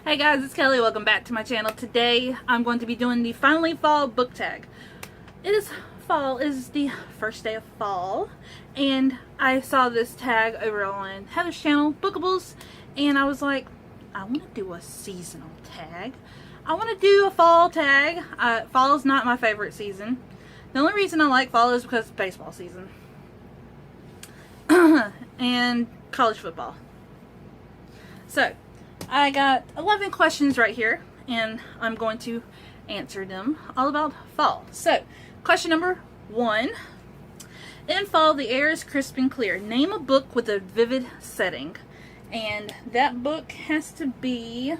Hey guys, it's Kelly. Welcome back to my channel. Today I'm going to be doing the Finally Fall book tag. It is fall. It is the first day of fall, and I saw this tag over on Heather's channel, Bookables, and I was like, I want to do a seasonal tag. I want to do a fall tag. Fall is not my favorite season. The only reason I like fall is because it's baseball season and college football. So I got 11 questions right here, and I'm going to answer them all about fall. So, question number 1. In fall, the air is crisp and clear. Name a book with a vivid setting. And that book has to be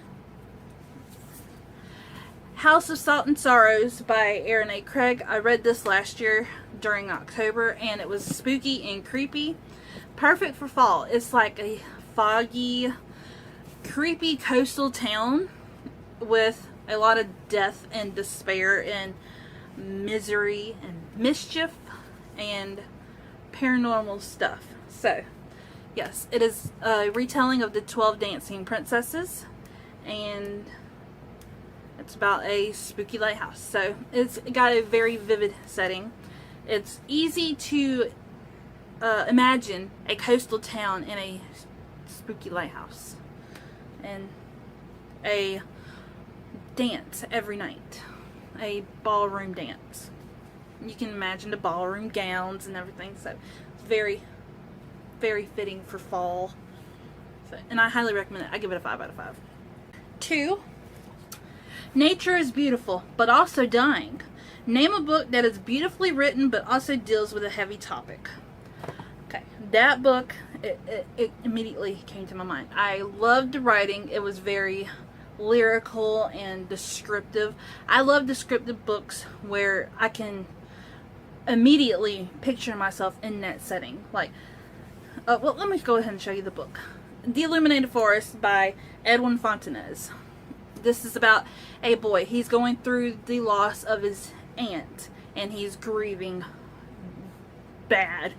House of Salt and Sorrows by Aaron A. Craig. I read this last year during October, and it was spooky and creepy. Perfect for fall. It's like a foggy, creepy coastal town with a lot of death and despair and misery and mischief and paranormal stuff. So yes, it is a retelling of the 12 Dancing Princesses, and it's about a spooky lighthouse. So it's got a very vivid setting. It's easy to imagine a coastal town in a spooky lighthouse and a dance every night, a ballroom dance. You can imagine the ballroom gowns and everything, so it's very, very fitting for fall. So, and I highly recommend it. I give it a 5 out of 5. 2. Nature is beautiful, but also dying. Name a book that is beautifully written, but also deals with a heavy topic. Okay, that book, it immediately came to my mind. I loved the writing. It was very lyrical and descriptive. I love descriptive books where I can immediately picture myself in that setting. Like, well, let me go ahead and show you the book. The Illuminated Forest by Edwin Fontanez. This is about a boy. He's going through the loss of his aunt, and he's grieving bad.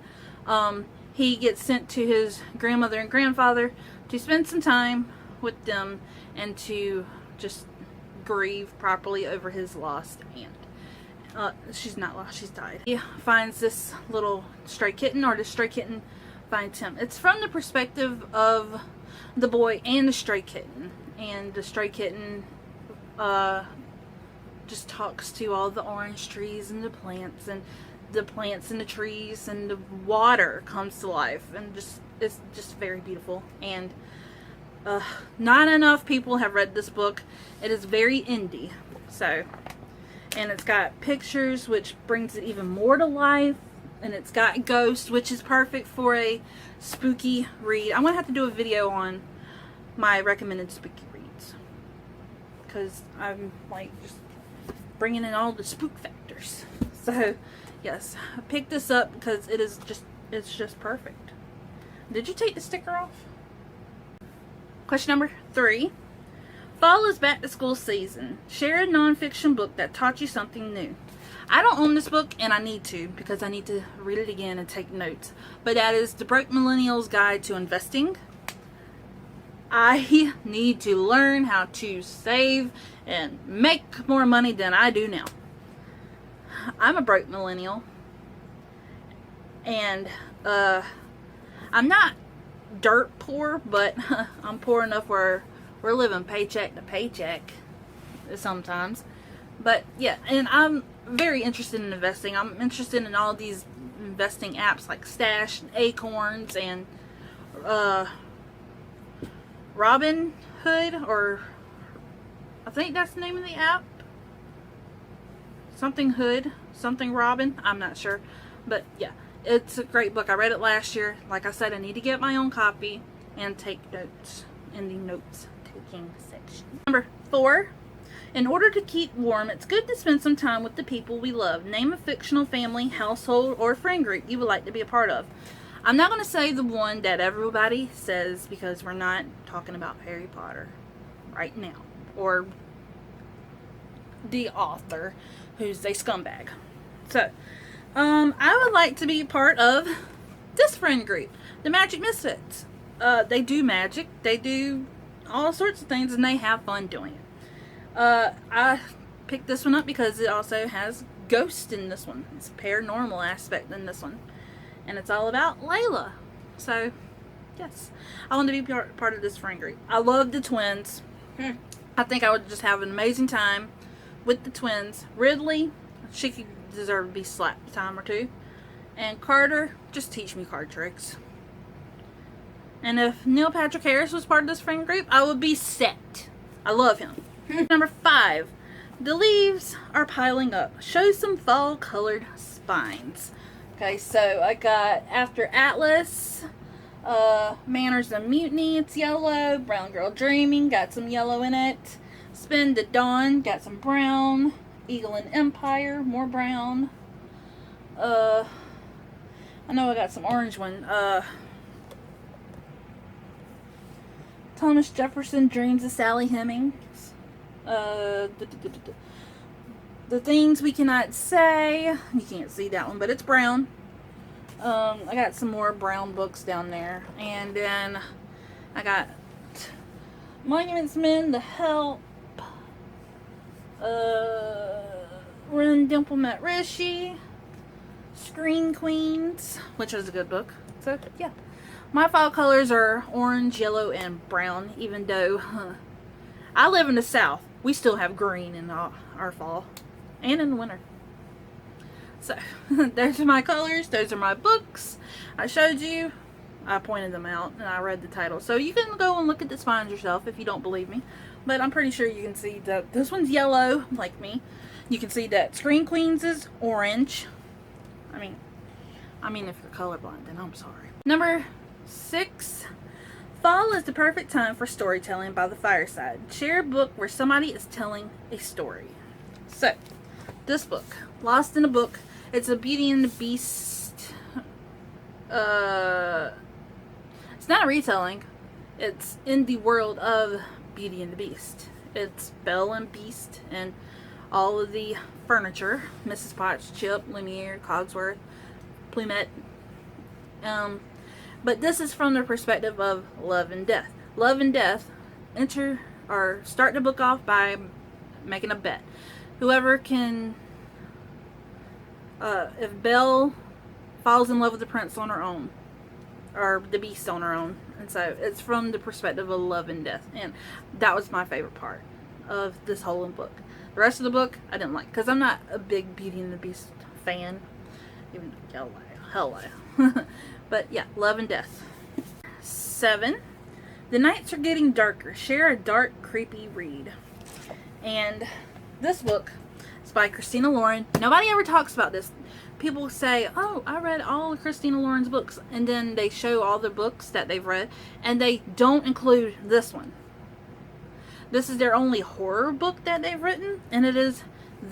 He gets sent to his grandmother and grandfather to spend some time with them and to just grieve properly over his lost aunt. She's not lost, she's died. He finds this little stray kitten, or the stray kitten finds him. It's from the perspective of the boy and the stray kitten. And the stray kitten just talks to all the orange trees and the plants and the trees, and the water comes to life, and it's just very beautiful. And not enough people have read this book. It is very indie, so, and it's got pictures, which brings it even more to life, and it's got ghosts, which is perfect for a spooky read. I'm gonna have to do a video on my recommended spooky reads, because I'm like just bringing in all the spook factors. So yes, I picked this up because it's just perfect. Did you take the sticker off? Question number 3. Fall is back to school season. Share a nonfiction book that taught you something new. I don't own this book, and I need to, because I need to read it again and take notes. But that is The Broke Millennial's Guide to Investing. I need to learn how to save and make more money than I do now. I'm a broke millennial, and I'm not dirt poor, but I'm poor enough where we're living paycheck to paycheck sometimes. But yeah, and I'm very interested in investing. I'm interested in all these investing apps like Stash and Acorns and Robin Hood, or I think that's the name of the app. Something Hood, something Robin, I'm not sure. But yeah, it's a great book. I read it last year. Like I said, I need to get my own copy and take notes in the notes taking section. Number 4. In order to keep warm, it's good to spend some time with the people we love. Name a fictional family, household, or friend group you would like to be a part of. I'm not going to say the one that everybody says, because we're not talking about Harry Potter right now, or the author who's a scumbag. So I would like to be part of this friend group, the Magic Misfits. They do magic, they do all sorts of things, and they have fun doing it. I picked this one up because it also has ghosts in this one. It's a paranormal aspect in this one. And it's all about Layla. So, yes. I want to be part of this friend group. I love the twins. I think I would just have an amazing time with the twins. Ridley, she could deserve to be slapped a time or two. And Carter, just teach me card tricks. And if Neil Patrick Harris was part of this friend group, I would be set. I love him. Number 5. The leaves are piling up. Show some fall colored spines. Okay, so I got After Atlas, Manners and Mutiny, it's yellow. Brown Girl Dreaming, got some yellow in it. Spin to Dawn, got some brown. Eagle and Empire, more brown. I know I got some orange one. Thomas Jefferson Dreams of Sally Hemings. The Things We Cannot Say. You can't see that one, but it's brown. I got some more brown books down there. And then I got Monuments Men, The Help. When Dimple Met Rishi. Screen Queens, which is a good book. So, yeah. My fall colors are orange, yellow, and brown, even though I live in the South. We still have green in our fall and in the winter. So, those are my colors. Those are my books. I showed you. I pointed them out and I read the title. So, you can go and look at the spines yourself if you don't believe me. But I'm pretty sure you can see that this one's yellow, like me. You can see that Screen Queens is orange. I mean, if you're colorblind, then I'm sorry. Number 6. Fall is the perfect time for storytelling by the fireside. Share a book where somebody is telling a story. So, this book, Lost in a Book, it's a Beauty and the Beast. It's not a retelling. It's in the world of Beauty and the Beast. It's Belle and Beast and all of the furniture. Mrs. Potts, Chip, Lumiere, Cogsworth, Plumet. But this is from the perspective of love and death. Love and death start the book off by making a bet. Whoever can, if Belle falls in love with the prince on her own, or the beast on her own, and so it's from the perspective of love and death, and that was my favorite part of this whole book. The rest of the book I didn't like because I'm not a big Beauty and the Beast fan, even hello. But yeah, love and death. 7. The nights are getting darker. Share a dark, creepy read. And this book is by Christina Lauren. Nobody ever talks about this. People say, oh, I read all of Christina Lauren's books. And then they show all the books that they've read. And they don't include this one. This is their only horror book that they've written. And it is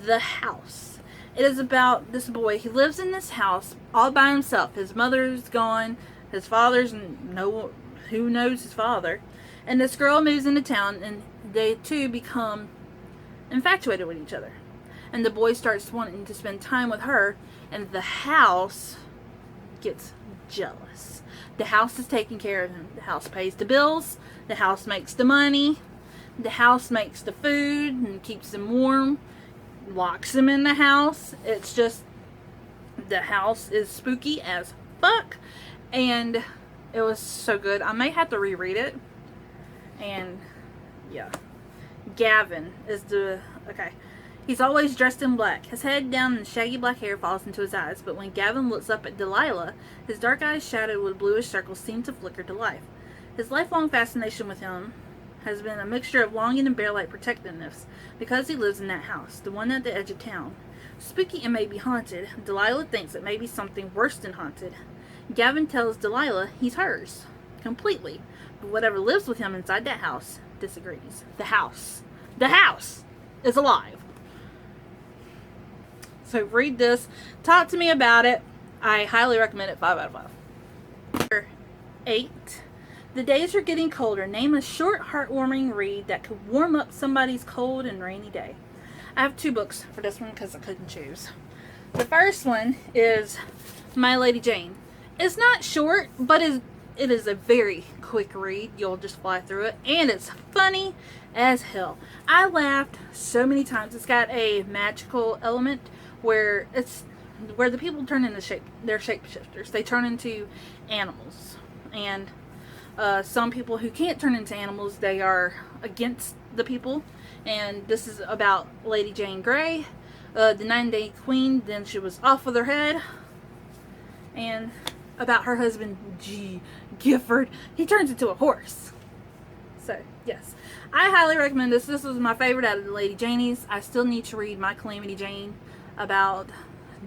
The House. It is about this boy. He lives in this house all by himself. His mother's gone. His father's who knows his father. And this girl moves into town and they two become infatuated with each other. And the boy starts wanting to spend time with her. And the house gets jealous. The house is taking care of him. The house pays the bills. The house makes the money. The house makes the food and keeps him warm. Locks him in the house. It's just, the house is spooky as fuck. And it was so good. I may have to reread it. And yeah. Gavin is okay. He's always dressed in black. His head down and shaggy black hair falls into his eyes. But when Gavin looks up at Delilah, his dark eyes shadowed with bluish circles seem to flicker to life. His lifelong fascination with him has been a mixture of longing and bear-like protectiveness because he lives in that house, the one at the edge of town. Spooky and maybe haunted, Delilah thinks it may be something worse than haunted. Gavin tells Delilah he's hers, completely, but whatever lives with him inside that house disagrees. The house is alive. So read this, talk to me about it. I highly recommend it, 5 out of 5. Number 8. The days are getting colder. Name a short, heartwarming read that could warm up somebody's cold and rainy day. I have 2 books for this one because I couldn't choose. The first one is My Lady Jane. It's not short, but It is a very quick read. You'll just fly through it. And it's funny as hell. I laughed so many times. It's got a magical element where the people turn into they're shapeshifters. They turn into animals. And some people who can't turn into animals, they are against the people. And this is about Lady Jane Grey, the 9-Day Queen. Then she was off with her head. And about her husband, Gifford. He turns into a horse. So, yes. I highly recommend this. This was my favorite out of the Lady Janies. I still need to read My Calamity Jane about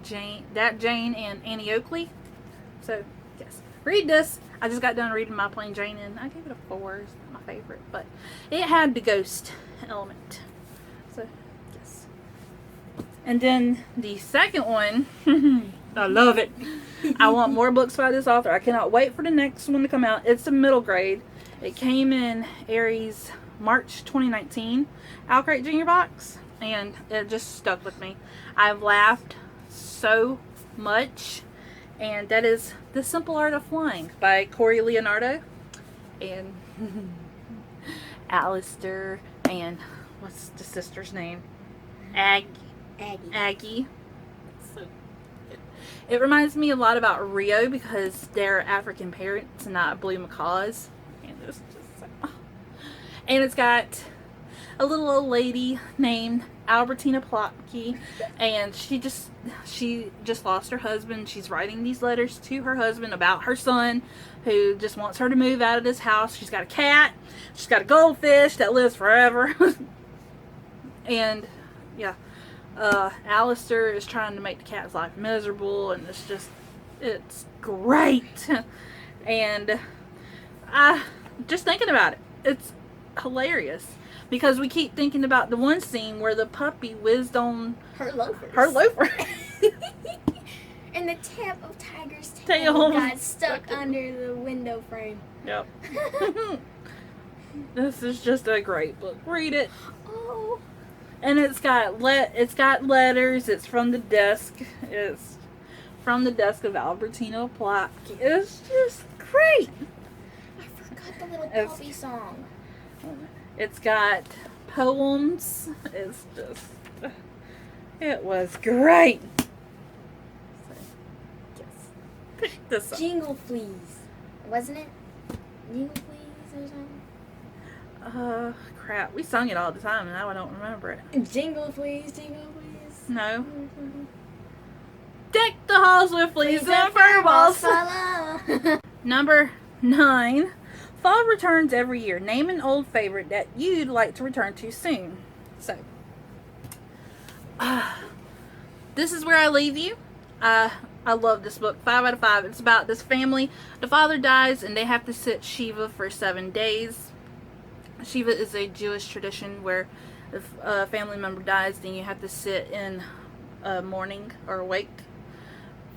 Jane and Annie Oakley. So, yes. Read this. I just got done reading My Plain Jane and I gave it a 4. It's not my favorite. But it had the ghost element. So, yes. And then the second one, I love it. I want more books by this author. I cannot wait for the next one to come out. It's a middle grade. It came in Aries March 2019 Alcrate Junior Box, and it just stuck with me. I've laughed so much, and that is The Simple Art of Flying by Corey Leonardo and Alistair and what's the sister's name? Aggie. So it reminds me a lot about Rio because they're African parents and not blue macaws. And it's just like, and it's got a little old lady named Albertina Plotke, and she just lost her husband. She's writing these letters to her husband about her son who just wants her to move out of this house. She's got a cat. She's got a goldfish that lives forever. And yeah. Alistair is trying to make the cat's life miserable, and it's great. And just thinking about it, it's hilarious because we keep thinking about the one scene where the puppy whizzed on her loafers. And the tip of Tiger's tail got stuck under the window frame. Yep. This is just a great book. Read it. Oh. And it's got letters. It's from the desk. It's from the desk of Albertina Plotke. It's just great. I forgot the little puppy song. It's got poems. It's just, it was great. So, yes. Pick this up. Jingle Fleas, wasn't it? Jingle Fleas or something? Crap. We sung it all the time and now I don't remember it. Jingle Fleas, Jingle Fleas. No. Deck the halls with fleas and fur balls. Number 9. Fall returns every year. Name an old favorite that you'd like to return to soon. So, this is where I leave you. I love this book. 5 out of 5. It's about this family. The father dies and they have to sit Shiva for 7 days. Shiva is a Jewish tradition where if a family member dies, then you have to sit in mourning or wake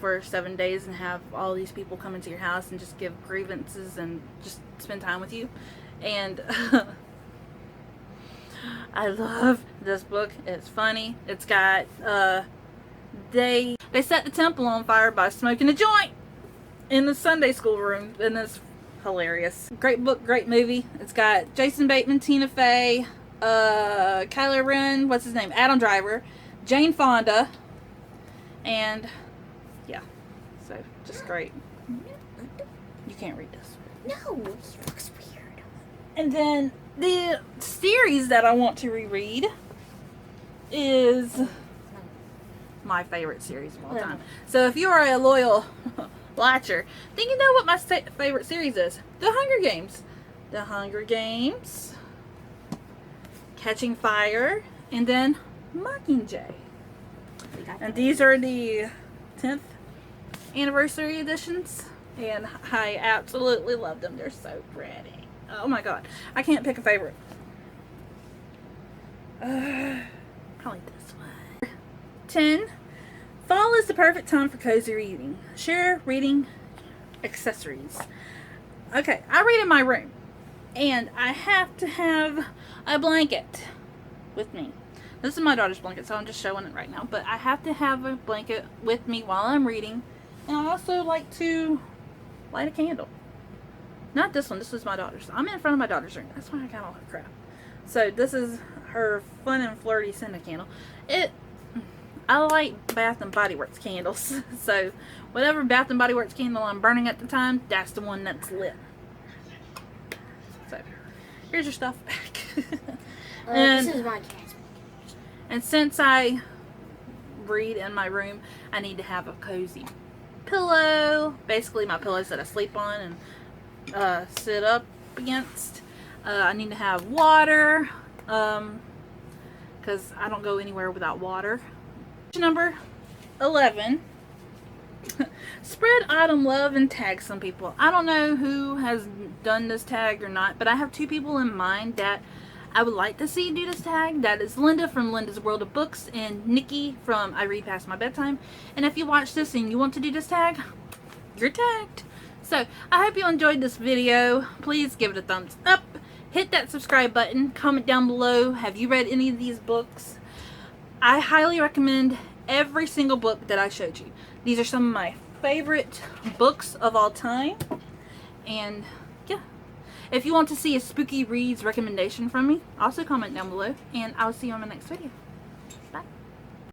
for 7 days and have all these people come into your house and just give grievances and just spend time with you. And I love this book. It's funny. It's got they set the temple on fire by smoking a joint in the Sunday school room, and it's hilarious. Great book, great movie. It's got Jason Bateman, Tina Fey, Kylo Ren, what's his name? Adam Driver, Jane Fonda, and yeah, so just great. You can't read this. No, it looks weird. And then the series that I want to reread is my favorite series of all time. So if you are a loyal watcher, then you know what my favorite series is. The Hunger Games. The Hunger Games, Catching Fire, and then Mockingjay. And these are the 10th anniversary editions, and I absolutely love them. They're so pretty. Oh my god. I can't pick a favorite. Probably this one. 10. Fall is the perfect time for cozy reading. Share reading accessories. Okay, I read in my room, and I have to have a blanket with me. This is my daughter's blanket, so I'm just showing it right now. But I have to have a blanket with me while I'm reading, and I also like to light a candle. Not this one. This was my daughter's. I'm in front of my daughter's room. That's why I got all her crap. So this is her fun and flirty scented candle. I like Bath and Body Works candles. So whatever Bath and Body Works candle I'm burning at the time, that's the one that's lit. So here's your stuff back. This is my cat's. And since I read in my room, I need to have a cozy pillow. Basically my pillows that I sleep on and sit up against. I need to have water, because I don't go anywhere without water. Number 11. Spread autumn love and tag some people. I don't know who has done this tag or not, but I have 2 people in mind that I would like to see do this tag. That is Linda from Linda's World of Books and Nikki from I Read Past My Bedtime. And if you watch this and you want to do this tag, you're tagged. So I hope you enjoyed this video. Please give it a thumbs up. Hit that subscribe button. Comment down below. Have you read any of these books? I highly recommend every single book that I showed you. These are some of my favorite books of all time. And yeah. If you want to see a spooky reads recommendation from me, also comment down below. And I'll see you on my next video.